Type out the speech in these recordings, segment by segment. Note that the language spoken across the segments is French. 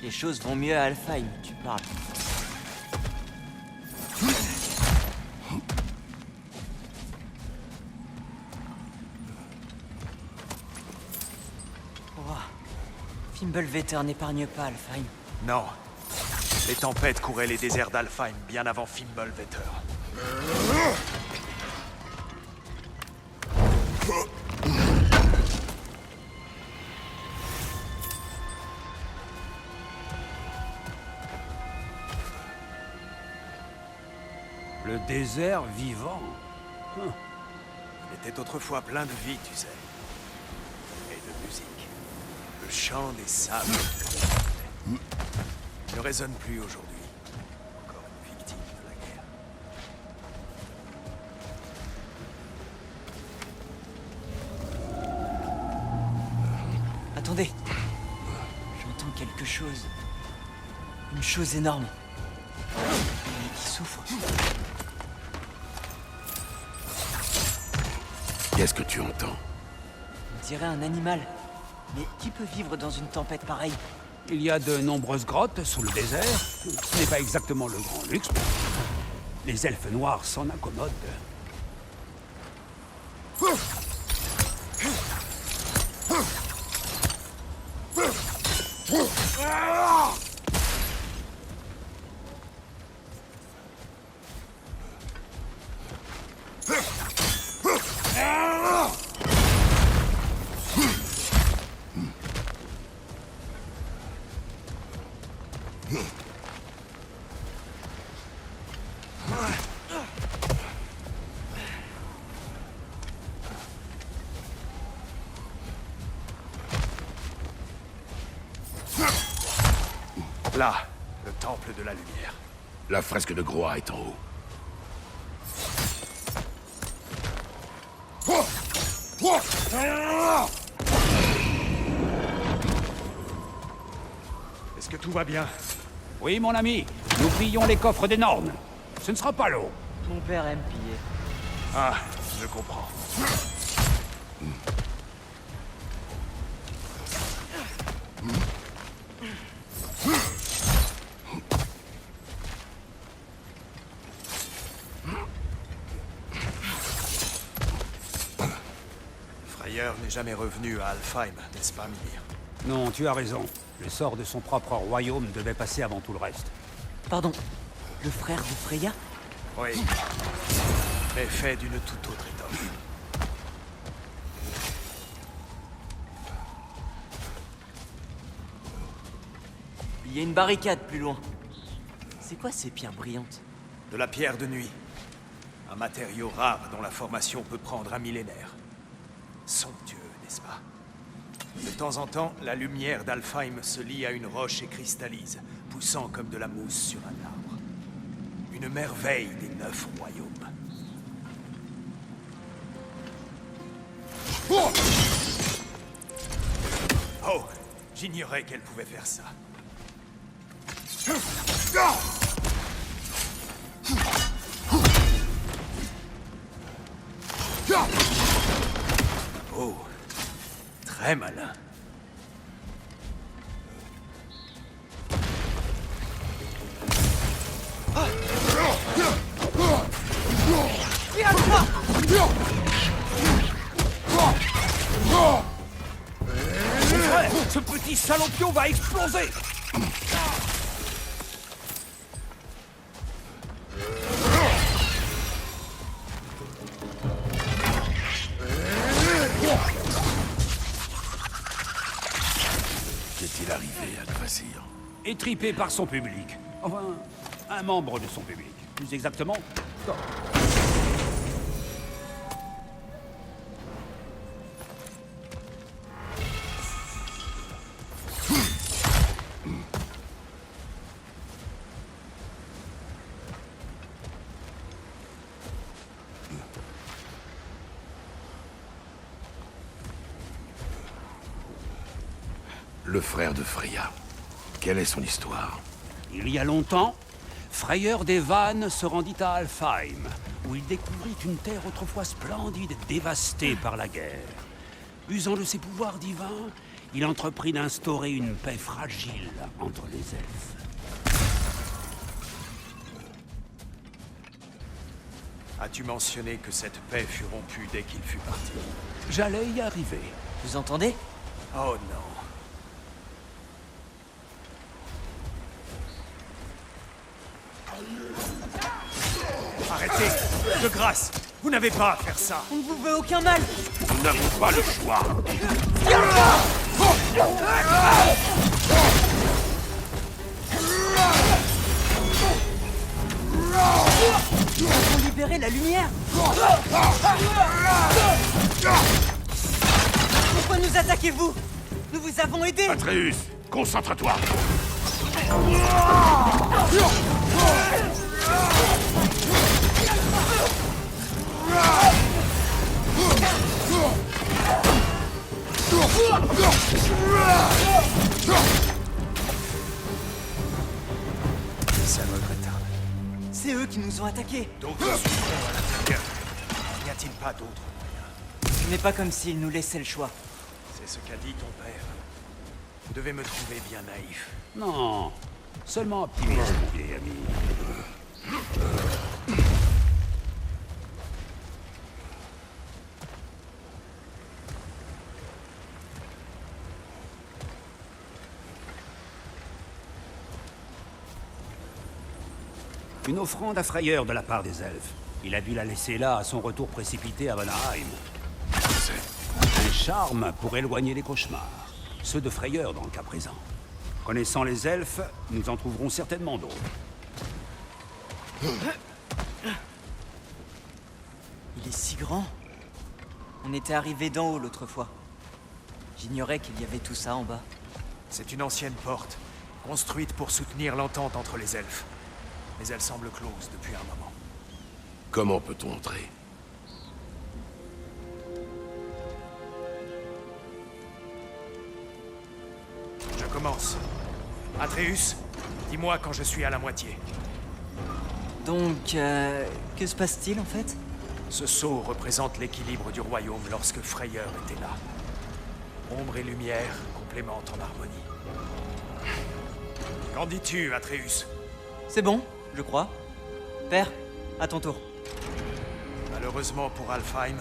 Les choses vont mieux à Alfheim, tu parles. Oh. Fimbulvetter n'épargne pas Alfheim. Non. Les tempêtes couraient les déserts d'Alfheim bien avant Fimbulvetter. Le désert vivant. Il était autrefois plein de vie, tu sais. Et de musique. Le chant des sables. Il ne résonne plus aujourd'hui. Encore une victime de la guerre. Attendez. J'entends quelque chose. Une chose énorme. Et qui souffre. Qu'est-ce que tu entends? On dirait un animal. Mais qui peut vivre dans une tempête pareille? Il y a de nombreuses grottes sous le désert. Ce n'est pas exactement le grand luxe, mais les elfes noirs s'en accommodent. Là, le temple de la lumière. La fresque de Groa est en haut. Est-ce que tout va bien? Oui, mon ami, nous pillons les coffres des Nornes. Ce ne sera pas long. Mon père aime piller. Ah, je comprends. Frayeur n'est jamais revenu à Alfheim, n'est-ce pas, Mimir? Non, tu as raison. Le sort de son propre royaume devait passer avant tout le reste. Pardon. Le frère de Freya? Oui. Mais fait d'une toute autre étoffe. Il y a une barricade plus loin. C'est quoi ces pierres brillantes? De la pierre de nuit. Un matériau rare dont la formation peut prendre un millénaire. Somptueux, n'est-ce pas? De temps en temps, la lumière d'Alfheim se lie à une roche et cristallise, poussant comme de la mousse sur un arbre. Une merveille des 9 royaumes. Oh! J'ignorais qu'elle pouvait faire ça. Oh! Très malin. Ce petit salopion va exploser! Qu'est-il arrivé à Kvasir? Étripé par son public. Enfin, un membre de son public. Plus exactement, Thor. Le frère de Freya. Quelle est son histoire? Il y a longtemps, Frayeur des Vannes se rendit à Alfheim, où il découvrit une terre autrefois splendide et dévastée par la guerre. Usant de ses pouvoirs divins, il entreprit d'instaurer une paix fragile entre les elfes. As-tu mentionné que cette paix fut rompue dès qu'il fut parti? J'allais y arriver. Vous entendez? Oh non. Arrêtez! De grâce! Vous n'avez pas à faire ça! On ne vous veut aucun mal! Nous n'avons pas le choix. Nous avons libéré la lumière! Pourquoi nous attaquez-vous? Nous vous avons aidé! Atreus, concentre-toi. C'est regrettable. C'est eux qui nous ont attaqués! D'autres souffront à l'intérieur. N'y a-t-il pas d'autres moyens? Ce n'est pas comme s'ils nous laissaient le choix. C'est ce qu'a dit ton père. Vous devez me trouver bien naïf. Non, seulement optimiste, vieil ami. Une offrande à Frayeur de la part des elfes. Il a dû la laisser là à son retour précipité à Vanaheim. Un charme pour éloigner les cauchemars. Ceux de Frayeur dans le cas présent. Connaissant les elfes, nous en trouverons certainement d'autres. Il est si grand. On était arrivé d'en haut l'autre fois. J'ignorais qu'il y avait tout ça en bas. C'est une ancienne porte, construite pour soutenir l'entente entre les elfes. Mais elle semble close depuis un moment. Comment peut-on entrer? Je commence. Atreus, dis-moi quand je suis à la moitié. Donc, que se passe-t-il en fait? Ce sceau représente l'équilibre du royaume lorsque Frayeur était là. Ombre et lumière complémentent en harmonie. Qu'en dis-tu, Atreus? C'est bon, je crois. Père, à ton tour. Malheureusement pour Alfheim,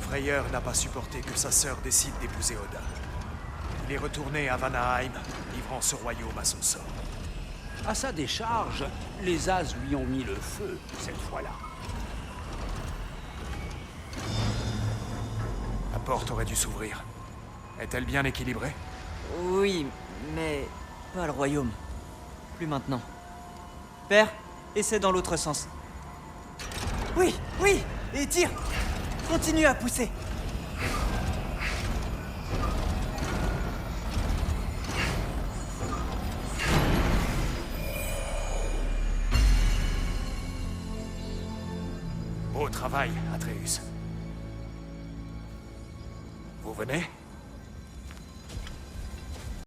Frayeur n'a pas supporté que sa sœur décide d'épouser Odin. Il est retourné à Vanaheim, livrant ce royaume à son sort. À sa décharge, les As lui ont mis le feu cette fois-là. La porte aurait dû s'ouvrir. Est-elle bien équilibrée? Oui, mais pas le royaume. Plus maintenant. Père, essaie dans l'autre sens. Oui, oui, et tire. Continue à pousser. Beau travail, Atreus. Vous venez?